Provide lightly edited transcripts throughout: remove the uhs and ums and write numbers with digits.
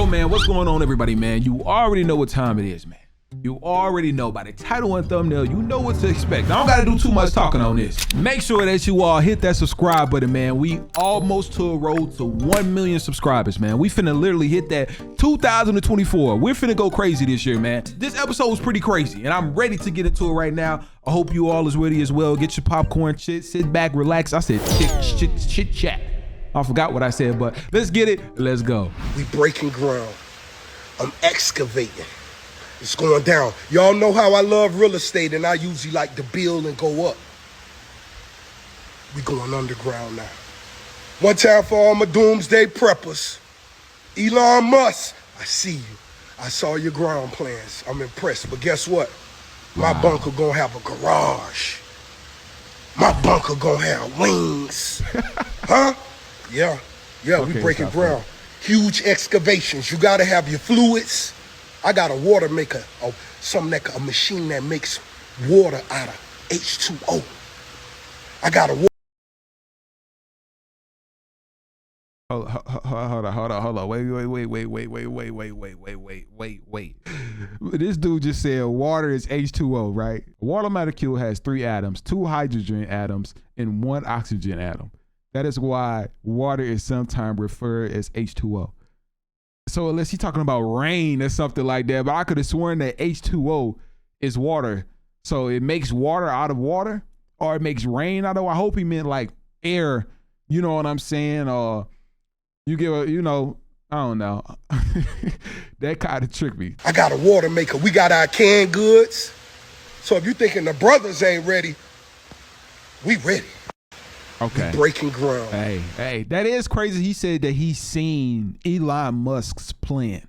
Yo, man, what's going on, everybody, man? You already know what time it is, man. You already know by the title and thumbnail, you know what to expect. I don't gotta do too much talking on this. Make sure that you all hit that subscribe button, man. We almost to a road to 1 million subscribers, man. We finna literally hit that 2024. We're finna go crazy this year, man. This episode was pretty crazy, and I'm ready to get into it right now. I hope you all is ready as well. Get your popcorn, sit back, relax. I said chit chat. I forgot what I said, but let's get it. Let's go. We breaking ground. I'm excavating. It's going down. Y'all know how I love real estate, and I usually like to build and go up. We going underground now. One time for all my doomsday preppers. Elon Musk, I see you. I saw your ground plans. I'm impressed, but guess what? My bunker gonna have a garage. My bunker gonna have wings. Huh? Yeah, okay, we breaking ground. Huge excavations. You gotta have your fluids. I got a water maker, a machine that makes water out of H2O. I got a Hold on. Wait. This dude just said water is H2O, right? Water molecule has 3 atoms, 2 hydrogen atoms, and 1 oxygen atom. That is why water is sometimes referred as H2O. So unless he's talking about rain or something like that, but I could have sworn that H2O is water. So it makes water out of water, or it makes rain out of. I hope he meant like air. You know what I'm saying? Or you give a, I don't know. That kind of tricked me. I got a water maker. We got our canned goods. So if you thinking the brothers ain't ready, we ready. Okay. We breaking ground. Hey, that is crazy. He said that he's seen Elon Musk's plan.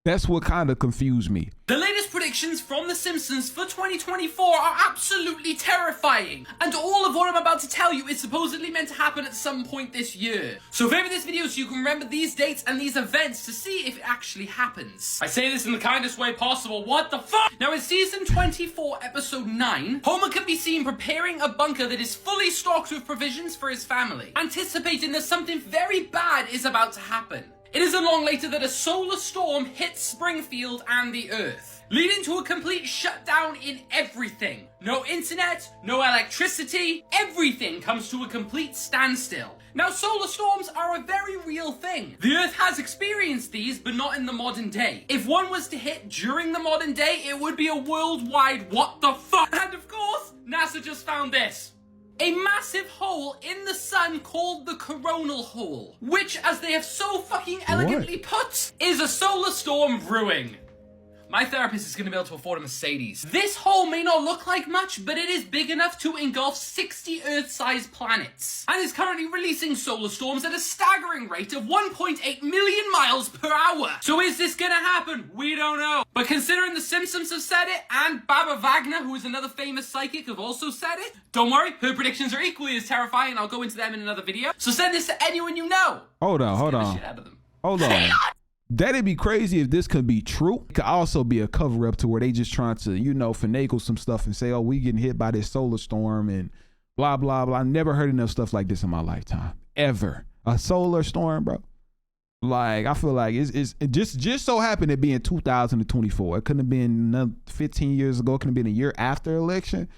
That's what kind of confused me. The latest predictions from The Simpsons for 2024 are absolutely terrifying. And all of what I'm about to tell you is supposedly meant to happen at some point this year. So favorite this video so you can remember these dates and these events to see if it actually happens. I say this in the kindest way possible. What the fuck? Now in season 24, episode 9, Homer can be seen preparing a bunker that is fully stocked with provisions for his family, anticipating that something very bad is about to happen. It isn't long later that a solar storm hits Springfield and the Earth, leading to a complete shutdown in everything. No internet, no electricity, everything comes to a complete standstill. Now, solar storms are a very real thing. The Earth has experienced these, but not in the modern day. If one was to hit during the modern day, it would be a worldwide what the fuck. And of course, NASA just found this. A massive hole in the sun called the coronal hole, which, as they have so fucking elegantly put, is a solar storm brewing. My therapist is going to be able to afford a Mercedes. This hole may not look like much, but it is big enough to engulf 60 Earth-sized planets, and is currently releasing solar storms at a staggering rate of 1.8 million miles per hour. So is this going to happen? We don't know. But considering the Simpsons have said it, and Baba Wagner, who is another famous psychic, have also said it, don't worry, her predictions are equally as terrifying, and I'll go into them in another video. So send this to anyone you know. Hold on. That'd be crazy if this could be true. It could also be a cover up to where they just trying to, finagle some stuff and say, oh, we getting hit by this solar storm and blah, blah, blah. I never heard enough stuff like this in my lifetime. Ever. A solar storm, bro. Like, I feel like it just so happened to be in 2024. It couldn't have been another 15 years ago. It could have been a year after election.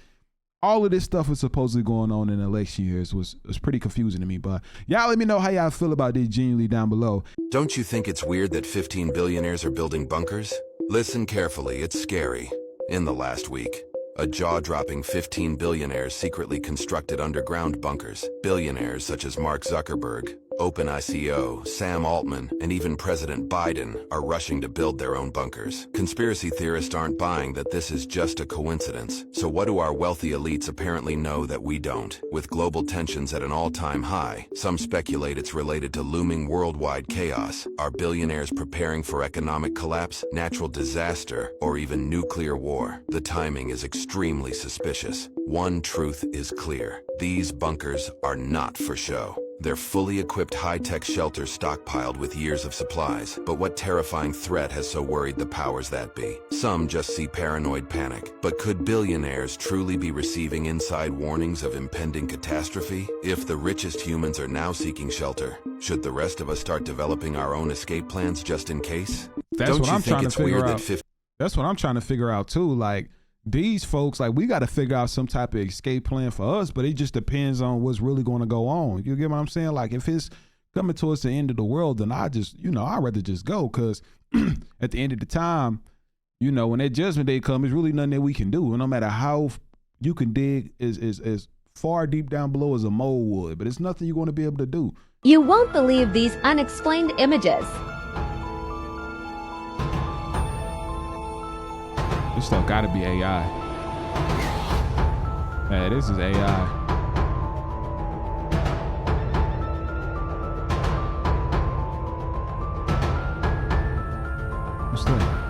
All of this stuff was supposedly going on in election years was pretty confusing to me. But y'all let me know how y'all feel about this genuinely down below. Don't you think it's weird that 15 billionaires are building bunkers? Listen carefully, it's scary. In the last week, a jaw-dropping 15 billionaires secretly constructed underground bunkers. Billionaires such as Mark Zuckerberg, OpenICO, Sam Altman, and even President Biden are rushing to build their own bunkers. Conspiracy theorists aren't buying that this is just a coincidence. So what do our wealthy elites apparently know that we don't? With global tensions at an all-time high, some speculate it's related to looming worldwide chaos. Are billionaires preparing for economic collapse, natural disaster, or even nuclear war? The timing is extremely suspicious. One truth is clear. These bunkers are not for show. Their fully equipped high-tech shelter stockpiled with years of supplies. But what terrifying threat has so worried the powers that be? Some just see paranoid panic. But could billionaires truly be receiving inside warnings of impending catastrophe? If the richest humans are now seeking shelter, should the rest of us start developing our own escape plans just in case? That's what I'm trying to figure out. That's what I'm trying to figure out too. Like, these folks, like, we got to figure out some type of escape plan for us, but it just depends on what's really going to go on. You get what I'm saying? Like, if it's coming towards the end of the world, then I just, I'd rather just go, because at the end of the time, when that judgment day comes, there's really nothing that we can do. And no matter how you can dig as far deep down below as a mole would, but it's nothing you're going to be able to do. You won't believe these unexplained images. This stuff gotta be AI. Man, this is AI. What's that?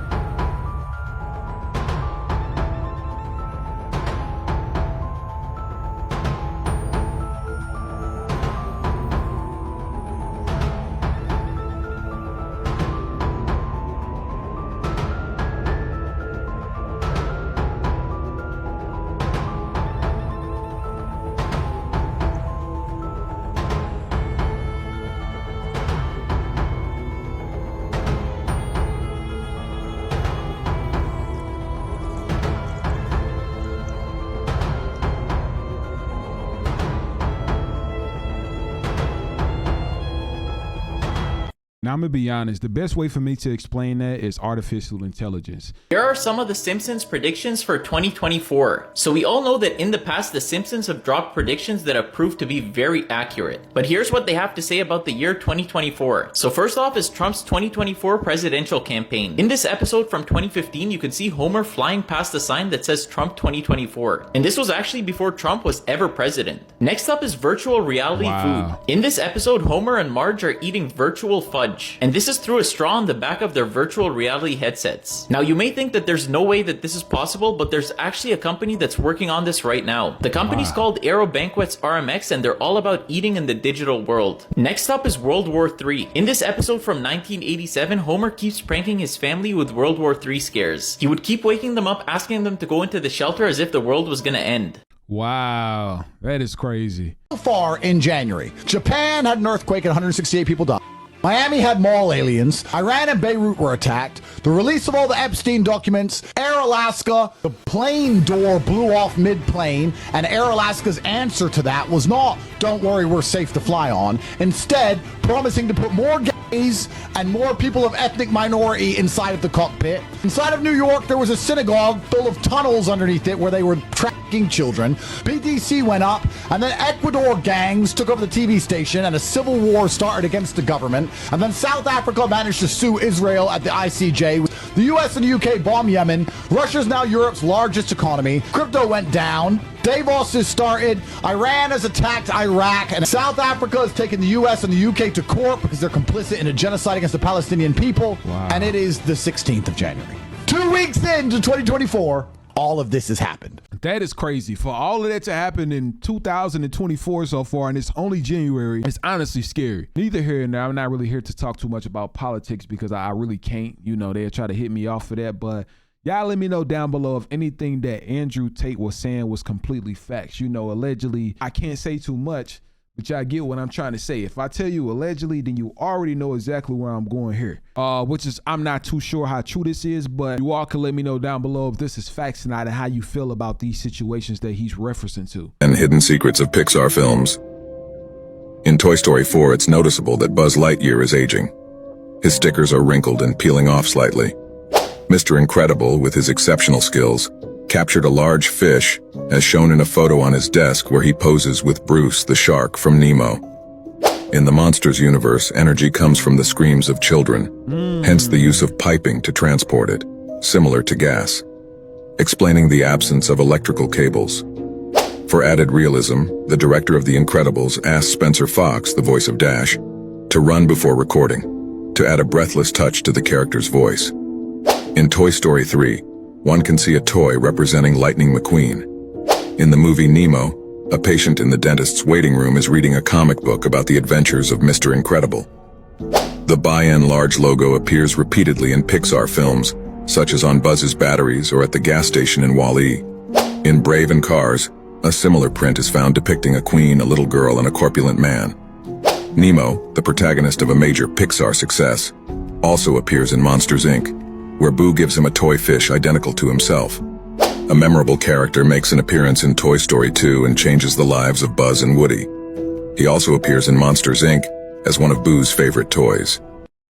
Now, I'm going to be honest. The best way for me to explain that is artificial intelligence. Here are some of the Simpsons predictions for 2024. So we all know that in the past, the Simpsons have dropped predictions that have proved to be very accurate. But here's what they have to say about the year 2024. So first off is Trump's 2024 presidential campaign. In this episode from 2015, you can see Homer flying past a sign that says Trump 2024. And this was actually before Trump was ever president. Next up is virtual reality food. In this episode, Homer and Marge are eating virtual fudge. And this is through a straw on the back of their virtual reality headsets. Now, you may think that there's no way that this is possible, but there's actually a company that's working on this right now. The company's called Aero Banquets RMX, and they're all about eating in the digital world. Next up is World War III. In this episode from 1987, Homer keeps pranking his family with World War III scares. He would keep waking them up, asking them to go into the shelter as if the world was gonna end. Wow, that is crazy. So far in January, Japan had an earthquake and 168 people died. Miami had mall aliens. Iran and Beirut were attacked. The release of all the Epstein documents. Air Alaska, the plane door blew off mid-plane, and Air Alaska's answer to that was not, don't worry, we're safe to fly on. Instead, promising to put more gays and more people of ethnic minority inside of the cockpit. Inside of New York, there was a synagogue full of tunnels underneath it where they were tracking children. BTC went up, and then Ecuador gangs took over the TV station, and a civil war started against the government. And then South Africa managed to sue Israel at the ICJ. The US and the UK bomb Yemen. Russia's now Europe's largest economy. Crypto went down. Davos has started. Iran has attacked Iraq. And South Africa has taken the US and the UK to court because they're complicit in a genocide against the Palestinian people. Wow. And it is the 16th of January. 2 weeks into 2024, all of this has happened. That is crazy. For all of that to happen in 2024 so far, and it's only January, it's honestly scary. Neither here nor there. I'm not really here to talk too much about politics because I really can't. They'll try to hit me off for that. But y'all let me know down below if anything that Andrew Tate was saying was completely facts. Allegedly, I can't say too much, but y'all get what I'm trying to say. If I tell you allegedly, then you already know exactly where I'm going here. Which is, I'm not too sure how true this is, but you all can let me know down below if this is facts or not and how you feel about these situations that he's referencing to. And hidden secrets of Pixar films. In Toy Story 4, it's noticeable that Buzz Lightyear is aging. His stickers are wrinkled and peeling off slightly. Mr. Incredible, with his exceptional skills, captured a large fish, as shown in a photo on his desk where he poses with Bruce the shark from Nemo. In the Monsters universe, energy comes from the screams of children, hence the use of piping to transport it, similar to gas, explaining the absence of electrical cables. For added realism, the director of The Incredibles asked Spencer Fox, the voice of Dash, to run before recording, to add a breathless touch to the character's voice. In Toy Story 3, one can see a toy representing Lightning McQueen. In the movie Nemo, A patient in the dentist's waiting room is reading a comic book about the adventures of Mr. Incredible. The By and Large logo appears repeatedly in Pixar films, such as on Buzz's batteries or at the gas station in Wall-E. In Brave and Cars, a similar print is found depicting a queen, a little girl, and a corpulent man. Nemo, the protagonist of a major Pixar success, also appears in Monsters, Inc., where Boo gives him a toy fish identical to himself. A memorable character makes an appearance in Toy Story 2 and changes the lives of Buzz and Woody. He also appears in Monsters, Inc. as one of Boo's favorite toys.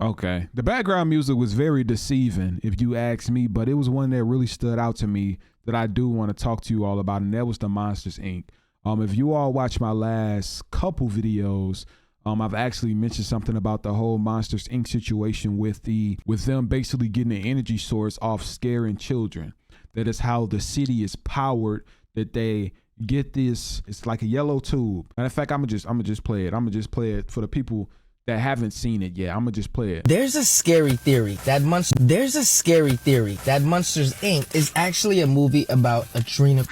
Okay. The background music was very deceiving, if you ask me, but it was one that really stood out to me that I do want to talk to you all about, and that was the Monsters, Inc. If you all watch my last couple videos, I've actually mentioned something about the whole Monsters, Inc. situation with them basically getting an energy source off scaring children. That is how the city is powered, that they get this, it's like a yellow tube. And in fact, I'm gonna just play it. I'm gonna just play it for the people that haven't seen it yet. I'm gonna just play it. There's a scary theory that Monsters Inc. is actually a movie about adrenal.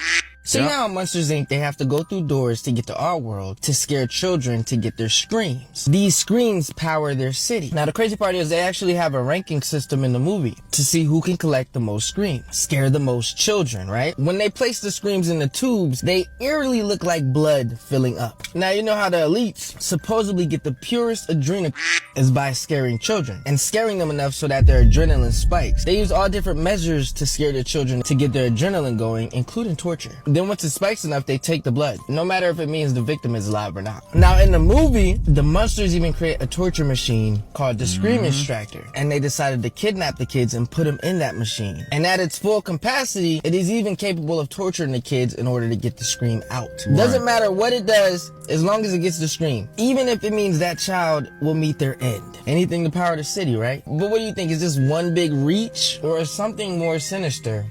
So you know how Monsters Inc. they have to go through doors to get to our world to scare children to get their screams. These screams power their city. Now the crazy part is they actually have a ranking system in the movie to see who can collect the most screams, scare the most children, right? When they place the screams in the tubes, they eerily look like blood filling up. Now you know how the elites supposedly get the purest adrenal is by scaring children and scaring them enough so that their adrenaline spikes. They use all different measures to scare their children to get their adrenaline going, including torture. Then once it spikes enough, they take the blood, no matter if it means the victim is alive or not. Now in the movie, the monsters even create a torture machine called the Scream Extractor, and they decided to kidnap the kids and put them in that machine. And at its full capacity, it is even capable of torturing the kids in order to get the scream out. Doesn't matter what it does, as long as it gets the scream, even if it means that child will meet their end. Anything to power the city, right? But what do you think? Is this one big reach or is something more sinister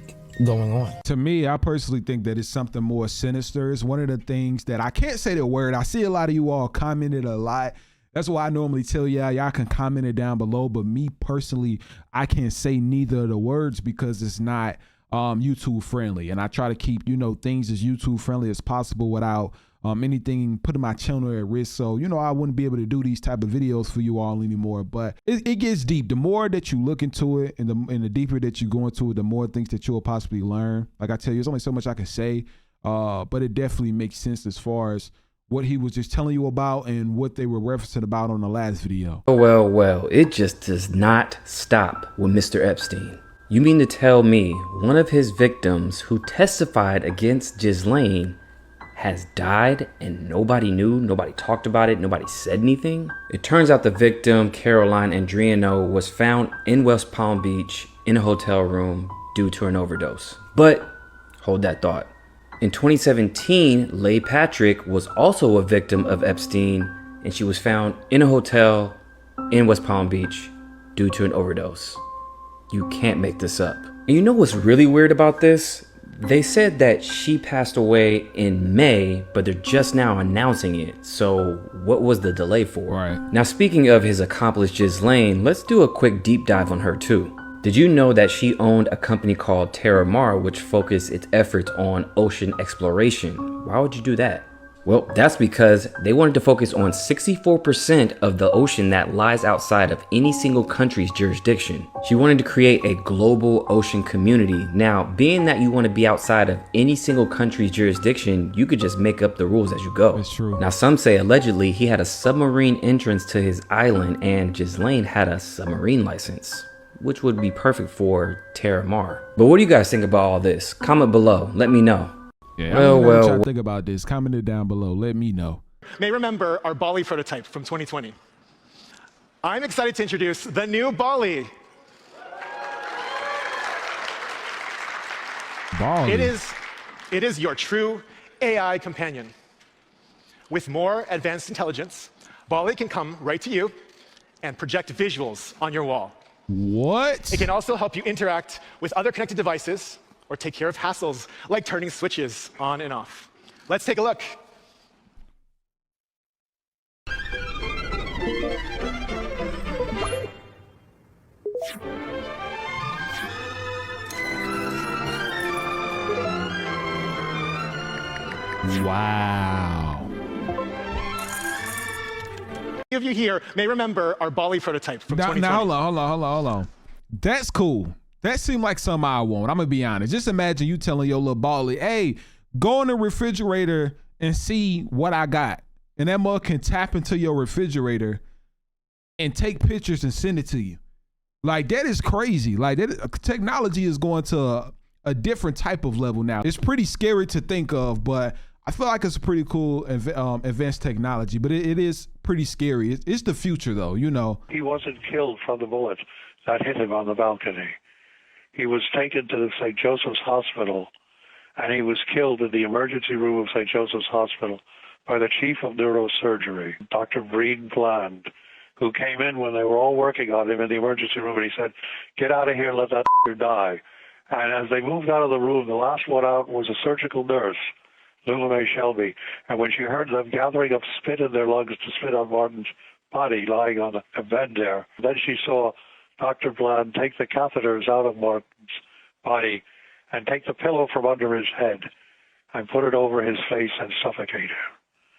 going on? To me, I personally think that it's something more sinister. It's one of the things that I can't say the word. I see a lot of you all commented a lot. That's why I normally tell y'all can comment it down below. But me personally, I can't say neither of the words because it's not YouTube friendly. And I try to keep, things as YouTube friendly as possible without anything putting my channel at risk. So, I wouldn't be able to do these type of videos for you all anymore, but it gets deep. The more that you look into it and the deeper that you go into it, the more things that you'll possibly learn. Like I tell you, there's only so much I can say, but it definitely makes sense as far as what he was just telling you about and what they were referencing about on the last video. Well, it just does not stop with Mr. Epstein. You mean to tell me one of his victims who testified against Ghislaine has died and nobody knew, nobody talked about it, nobody said anything? It turns out the victim, Caroline Andriano, was found in West Palm Beach in a hotel room due to an overdose. But hold that thought. In 2017, Leigh Patrick was also a victim of Epstein, and she was found in a hotel in West Palm Beach due to an overdose. You can't make this up. And you know what's really weird about this? They said that she passed away in May, but they're just now announcing it. So what was the delay for? Right. Now, speaking of his accomplice Ghislaine, let's do a quick deep dive on her too. Did you know that she owned a company called Terra Mar, which focused its efforts on ocean exploration? Why would you do that? Well, that's because they wanted to focus on 64% of the ocean that lies outside of any single country's jurisdiction. She wanted to create a global ocean community. Now, being that you want to be outside of any single country's jurisdiction, you could just make up the rules as you go. That's true. Now, some say allegedly he had a submarine entrance to his island and Ghislaine had a submarine license, which would be perfect for Terra Mar. But what do you guys think about all this? Comment below, let me know. Yeah, what y'all think about this? Comment it down below. Let me know. May remember our Bali prototype from 2020. I'm excited to introduce the new Bali. Bali. It is your true AI companion. With more advanced intelligence, Bali can come right to you and project visuals on your wall. What? It can also help you interact with other connected devices or take care of hassles like turning switches on and off. Let's take a look. Wow. Many of you here may remember our Bali prototype from 2020. Now, hold on. That's cool. That seemed like something I want. I'm gonna be honest. Just imagine you telling your little Bali, hey, go in the refrigerator and see what I got. And that mug can tap into your refrigerator and take pictures and send it to you. Like, that is crazy. Like, that technology is going to a different type of level now. It's pretty scary to think of, but I feel like it's a pretty cool advanced technology, but it is pretty scary. It's the future, though, you know. He wasn't killed from the bullet that hit him on the balcony. He was taken to the St. Joseph's Hospital, and he was killed in the emergency room of St. Joseph's Hospital by the chief of neurosurgery, Dr. Breen Bland, who came in when they were all working on him in the emergency room, and he said, "Get out of here, let that die." And as they moved out of the room, the last one out was a surgical nurse, Lula Mae Shelby. And when she heard them gathering up spit in their lungs to spit on Martin's body lying on a bed there, then she saw Dr. Bland take the catheters out of Martin's body and take the pillow from under his head and put it over his face and suffocate him.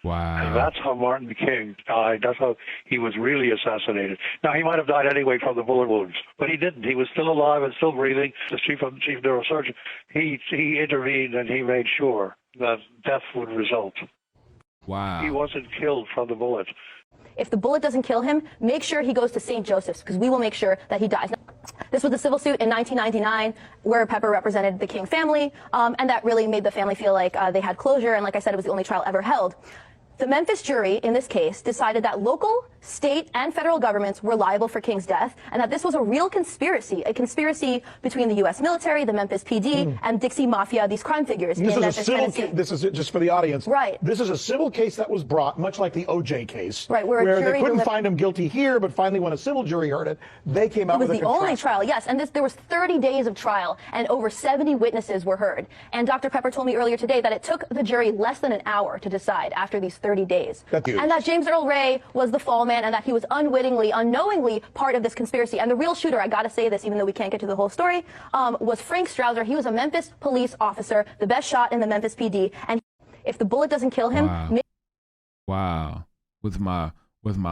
Wow. And that's how Martin King died. That's how he was really assassinated. Now, he might have died anyway from the bullet wounds, but he didn't. He was still alive and still breathing. The chief neurosurgeon, he intervened and he made sure that death would result. Wow. He wasn't killed from the bullet. If the bullet doesn't kill him, make sure he goes to St. Joseph's, because we will make sure that he dies. This was a civil suit in 1999 where Pepper represented the King family, and that really made the family feel like they had closure, and like I said, it was the only trial ever held. The Memphis jury, in this case, decided that local, state, and federal governments were liable for King's death, and that this was a real conspiracy, a conspiracy between the U.S. military, the Memphis PD, and Dixie Mafia, these crime figures in Memphis, Tennessee. This is just for the audience. Right. This is a civil case that was brought, much like the O.J. case. Right, where they couldn't find him guilty here, but finally when a civil jury heard it, they came out with a It was the only trial, yes, and there was 30 days of trial, and over 70 witnesses were heard. And Dr. Pepper told me earlier today that it took the jury less than an hour to decide after these 30 days. And that James Earl Ray was the fall man, and that he was unwittingly, unknowingly part of this conspiracy. And the real shooter, I gotta say this, even though we can't get to the whole story, was Frank Strouser. He was a Memphis police officer, the best shot in the Memphis PD. And if the bullet doesn't kill him... Wow. With my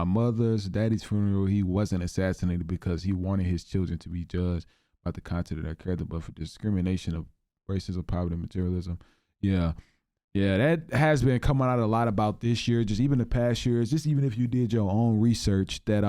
mother's daddy's funeral, he wasn't assassinated because he wanted his children to be judged by the content of their character, but for discrimination of racism, poverty, and materialism. Yeah. Yeah, that has been coming out a lot about this year, just even the past years, just even if you did your own research, that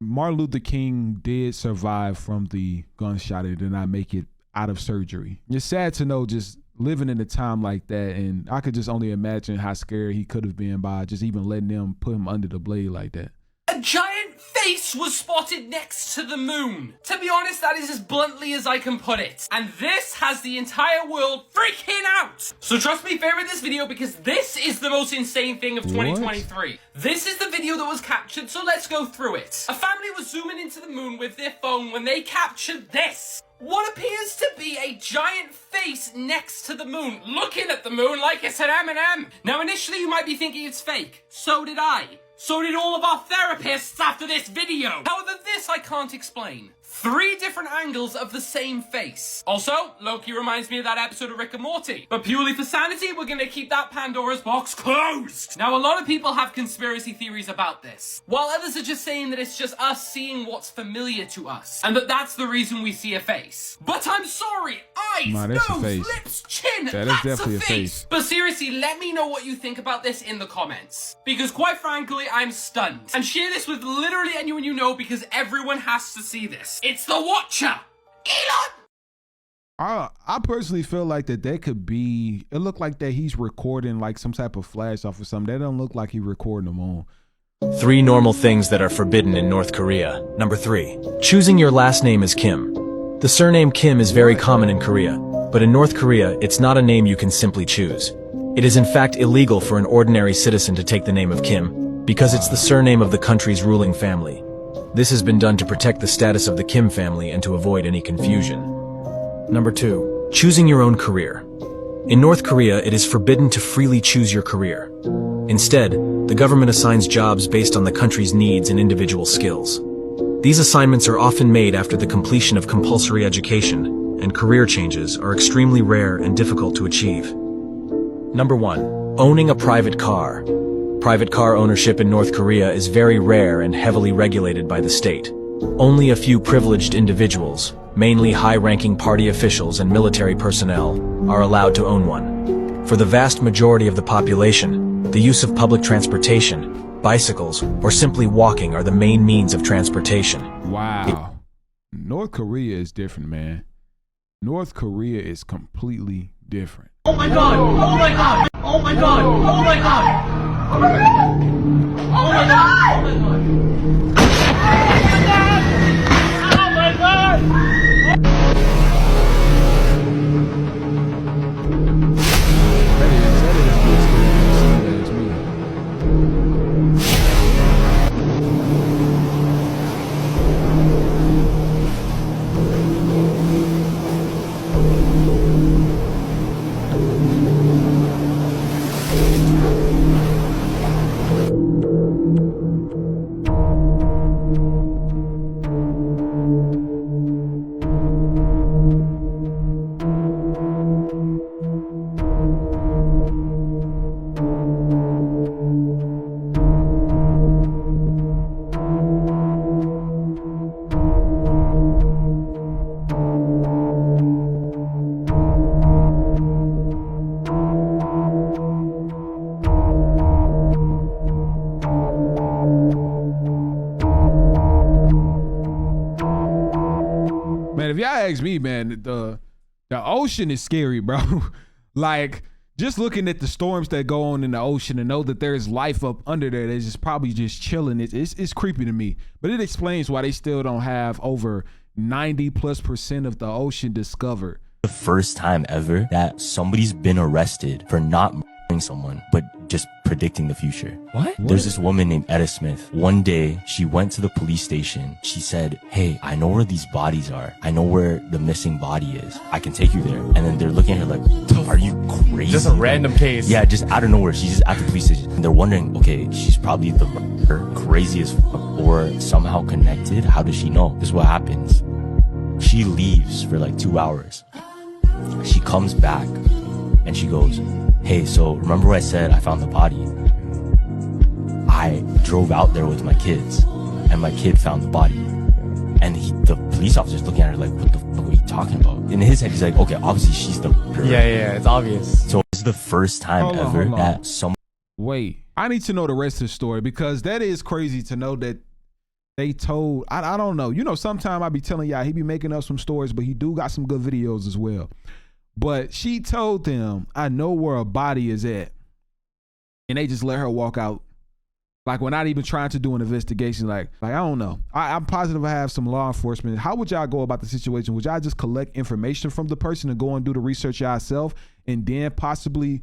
Martin Luther King did survive from the gunshot and did not make it out of surgery. It's sad to know just living in a time like that, and I could just only imagine how scared he could have been by just even letting them put him under the blade like that. A giant face was spotted next to the moon. To be honest, that is as bluntly as I can put it. And this has the entire world freaking out. So trust me, favorite this video because this is the most insane thing of 2023. What? This is the video that was captured, so let's go through it. A family was zooming into the moon with their phone when they captured this. What appears to be a giant face next to the moon, looking at the moon like it's an M&M. Now initially you might be thinking it's fake. So did I. So did all of our therapists after this video. However, this I can't explain. 3 different angles of the same face. Also, Loki reminds me of that episode of Rick and Morty. But purely for sanity, we're gonna keep that Pandora's box closed. Now, a lot of people have conspiracy theories about this, while others are just saying that it's just us seeing what's familiar to us, and that that's the reason we see a face. But I'm sorry, eyes, nose, lips, chin, that's definitely a face. But seriously, let me know what you think about this in the comments, because quite frankly, I'm stunned. And share this with literally anyone you know, because everyone has to see this. It's the Watcher! Elon! I personally feel like that could be, it looked like that he's recording like some type of flash off or something. That don't look like he's recording them on. 3 normal things that are forbidden in North Korea. Number 3, choosing your last name as Kim. The surname Kim is very common in Korea, but in North Korea, it's not a name you can simply choose. It is in fact illegal for an ordinary citizen to take the name of Kim, because it's the surname of the country's ruling family. This has been done to protect the status of the Kim family and to avoid any confusion. Number 2, choosing your own career. In North Korea, it is forbidden to freely choose your career. Instead, the government assigns jobs based on the country's needs and individual skills. These assignments are often made after the completion of compulsory education, and career changes are extremely rare and difficult to achieve. Number 1, Owning a private car. Private car ownership in North Korea is very rare and heavily regulated by the state. Only a few privileged individuals, mainly high-ranking party officials and military personnel, are allowed to own one. For the vast majority of the population, the use of public transportation, bicycles, or simply walking are the main means of transportation. Wow. North Korea is different, man. North Korea is completely different. Oh my god! Oh my god! Oh my god! Oh my god! Oh my god! Oh my god! Oh my god! Man, if y'all ask me, man, the ocean is scary, bro. Like, just looking at the storms that go on in the ocean and know that there's life up under there that's just probably just chilling, it's creepy to me. But it explains why they still don't have over 90+% of the ocean discovered. The first time ever that somebody's been arrested for not murdering someone, but just predicting the future. What? There's this woman named Etta Smith. One day, she went to the police station. She said, hey, I know where these bodies are. I know where the missing body is. I can take you there. And then they're looking at her like, are you crazy? Just a random case. Yeah, just out of nowhere. She's just at the police station. And they're wondering, okay, she's probably the murderer, crazy as fuck, or somehow connected. How does she know? This is what happens. She leaves for like 2 hours. She comes back and she goes, hey, so remember what I said I found the body? I drove out there with my kids and my kid found the body. And the police officer's looking at her like, what the fuck are you talking about? In his head, he's like, okay, obviously she's the murderer. Yeah, it's obvious. So this is the first time ever that someone... Wait, I need to know the rest of the story because that is crazy to know that they told, I don't know. You know, sometime I be telling y'all he be making up some stories, but he do got some good videos as well. But she told them, I know where a body is at. And they just let her walk out. Like, we're not even trying to do an investigation. Like I don't know. I'm positive I have some law enforcement. How would y'all go about the situation? Would y'all just collect information from the person and go and do the research yourself and then possibly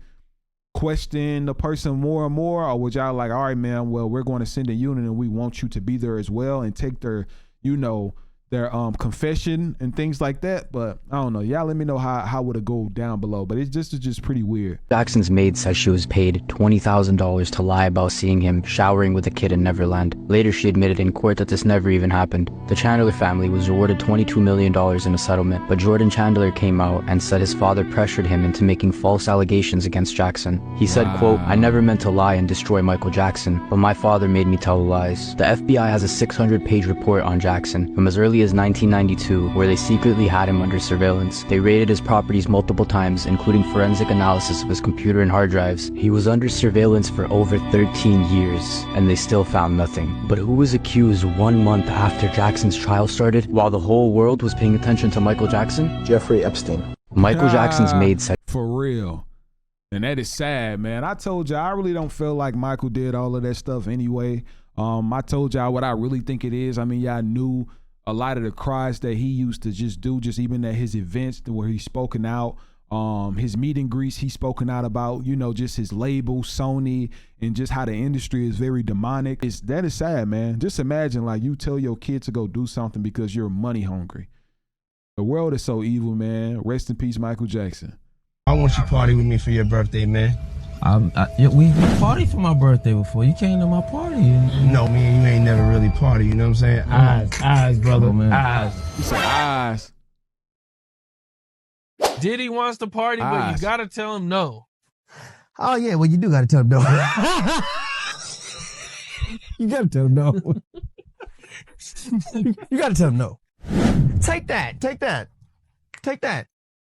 question the person more and more? Or would y'all like, all right, man, well, we're going to send a unit and we want you to be there as well and take their, you know, their confession and things like that? But I don't know. Y'all let me know how would it go down below. But it's just pretty weird. Jackson's maid says she was paid $20,000 to lie about seeing him showering with a kid in Neverland. Later, she admitted in court that this never even happened. The Chandler family was awarded $22 million in a settlement, but Jordan Chandler came out and said his father pressured him into making false allegations against Jackson. He said, quote, I never meant to lie and destroy Michael Jackson, but my father made me tell lies. The FBI has a 600-page report on Jackson from as early as 1992, where they secretly had him under surveillance. They raided his properties multiple times, including forensic analysis of his computer and hard drives. He was under surveillance for over 13 years, and they still found nothing. But who was accused 1 month after Jackson's trial started, while the whole world was paying attention to Michael Jackson? Jeffrey Epstein. Michael Jackson's maid said, for real. And that is sad, man. I told y'all I really don't feel like Michael did all of that stuff anyway. I told y'all what I really think it is. I mean, y'all knew a lot of the cries that he used to just do, just even at his events where he's spoken out, his meet and greets, he's spoken out about, you know, just his label, Sony, and just how the industry is very demonic. That is sad, man. Just imagine, like, you tell your kid to go do something because you're money hungry. The world is so evil, man. Rest in peace, Michael Jackson. I want you to party with me for your birthday, man. We partied for my birthday before. You came to my party. No, me and you ain't never really party, you know what I'm saying? Eyes, brother, eyes. You said eyes. Diddy wants to party, but you gotta tell him no. Oh yeah, well you do gotta tell him no. You gotta tell him no. You gotta tell him no. Take that. Take that. Take that.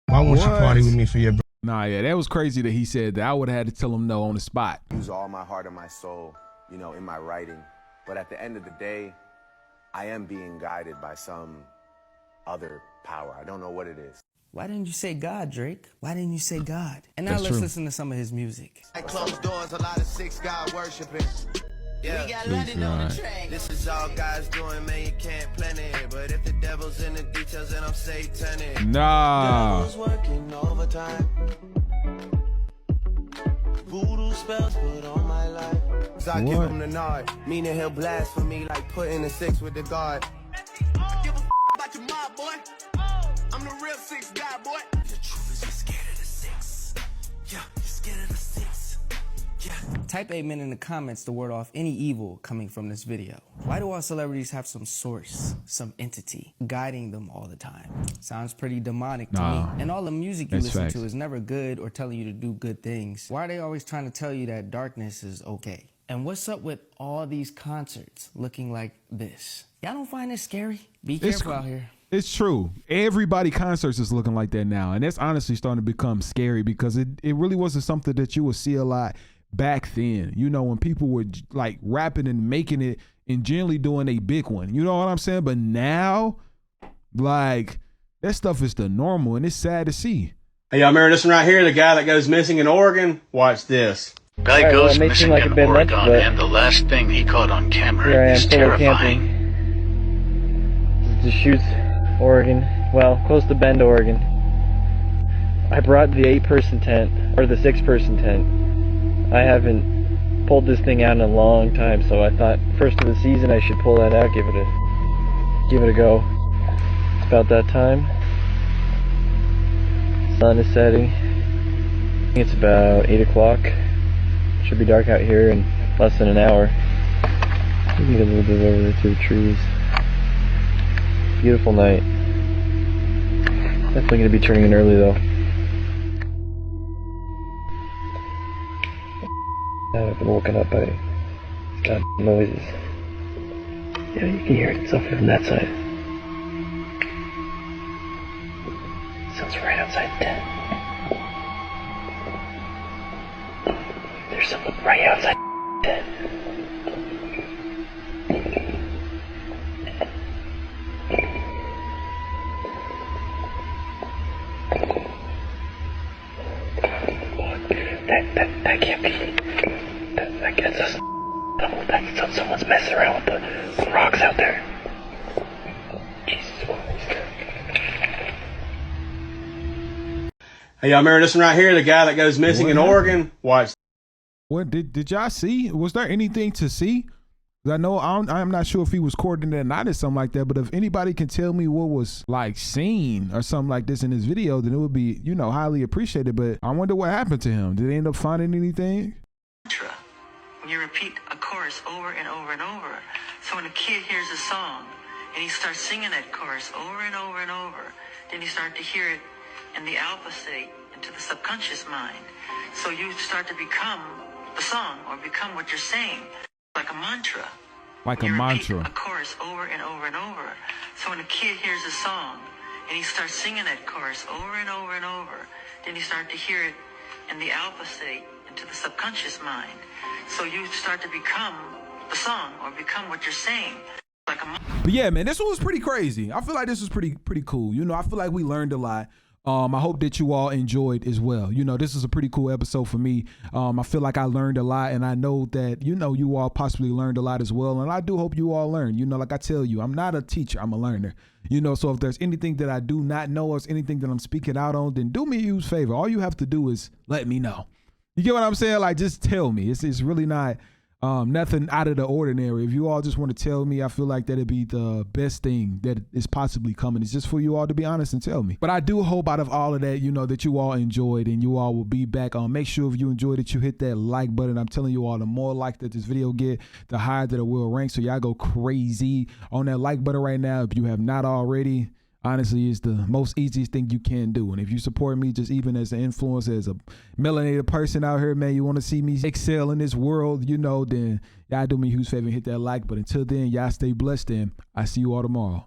Why won't you party with me for your birthday? Nah, yeah, that was crazy that he said that. I would have had to tell him no on the spot. Use all my heart and my soul, you know, in my writing. But at the end of the day, I am being guided by some other power. I don't know what it is. Why didn't you say God, Drake? Why didn't you say God? And now That's let's true. listen to some of his music. I close doors, a lot of six God worshiping. Yeah, We got London on the track. This is all God's doing, man, you can't plan it. But if the devil's in the details, then I'm satanic. Nah. Devil's working overtime. Voodoo spells put on my life. So I give him the nod, meaning he'll blaspheme like putting a 6 with the guard. I give a about your mob, boy. I'm the real 6 guy, boy. The truth is you're scared of the 6. Yeah, you're scared of the 6. Yeah. Type amen in the comments to ward off any evil coming from this video. Why do all celebrities have some source, some entity, guiding them all the time? Sounds pretty demonic to me. And all the music you listen to is never good or telling you to do good things. Why are they always trying to tell you that darkness is okay? And what's up with all these concerts looking like this? Y'all don't find this scary? Be careful out here. It's true. Everybody concerts is looking like that now. And that's honestly starting to become scary because it really wasn't something that you would see a lot back then. You know, when people were like rapping and making it and generally doing a big one. You know what I'm saying? But now, like, that stuff is the normal and it's sad to see. Hey, y'all remember this one right here? The guy that goes missing in Oregon? Watch this. Guy goes missing in Oregon, and the last thing he caught on camera is terrifying. Deschutes, Oregon. Well, close to Bend, Oregon. I brought the 8-person tent, or the 6-person tent. I haven't pulled this thing out in a long time, so I thought first of the season I should pull that out, give it a go. It's about that time. Sun is setting. I think it's about 8 o'clock. Should be dark out here in less than an hour. You can get a little bit over there to the trees. Beautiful night. Definitely going to be turning in early though. I've been woken up by god noises. Yeah, you can hear it. Something from that side. Sounds right outside the tent. There's something right outside the tent. That can't be. That gets us. That's someone's messing around with the rocks out there. Jesus Christ. Hey, y'all remember this one right here? The guy that goes missing in Oregon? Watch. What did y'all see? Was there anything to see? I know I'm not sure if he was coordinated or not or something like that, but if anybody can tell me what was like seen or something like this in this video, then it would be, you know, highly appreciated. But I wonder what happened to him. Did they end up finding anything? When you repeat a chorus over and over and over. So when a kid hears a song and he starts singing that chorus over and over and over, then you start to hear it in the alpha state, into the subconscious mind. So you start to become the song or become what you're saying. Like a mantra. Like a mantra. A chorus over and over and over. So when a kid hears a song and he starts singing that chorus over and over and over, then you start to hear it in the alpha state, into the subconscious mind. So you start to become the song or become what you're saying. Like a But yeah, man, this one was pretty crazy. I feel like this was pretty cool. You know, I feel like we learned a lot. I hope that you all enjoyed as well. You know, this is a pretty cool episode for me. I feel like I learned a lot, and I know that, you know, you all possibly learned a lot as well. And I do hope you all learn. You know, like I tell you, I'm not a teacher, I'm a learner. You know, so if there's anything that I do not know or anything that I'm speaking out on, then do me a huge favor. All you have to do is let me know. You get what I'm saying? Like, just tell me. It's really not nothing out of the ordinary. If you all just want to tell me, I feel like that'd be the best thing that is possibly coming. It's just for you all to be honest and tell me. But I do hope out of all of that, you know, that you all enjoyed and you all will be back on. Make sure if you enjoyed it, you hit that like button. I'm telling you all, the more likes that this video get, the higher that it will rank. So y'all go crazy on that like button right now if you have not already. honestly, it's the most easiest thing you can do. And if you support me, just even as an influencer, as a melanated person out here, man, you want to see me excel in this world, you know, then y'all do me a huge favor and hit that like. But until then, y'all stay blessed, and I see you all tomorrow.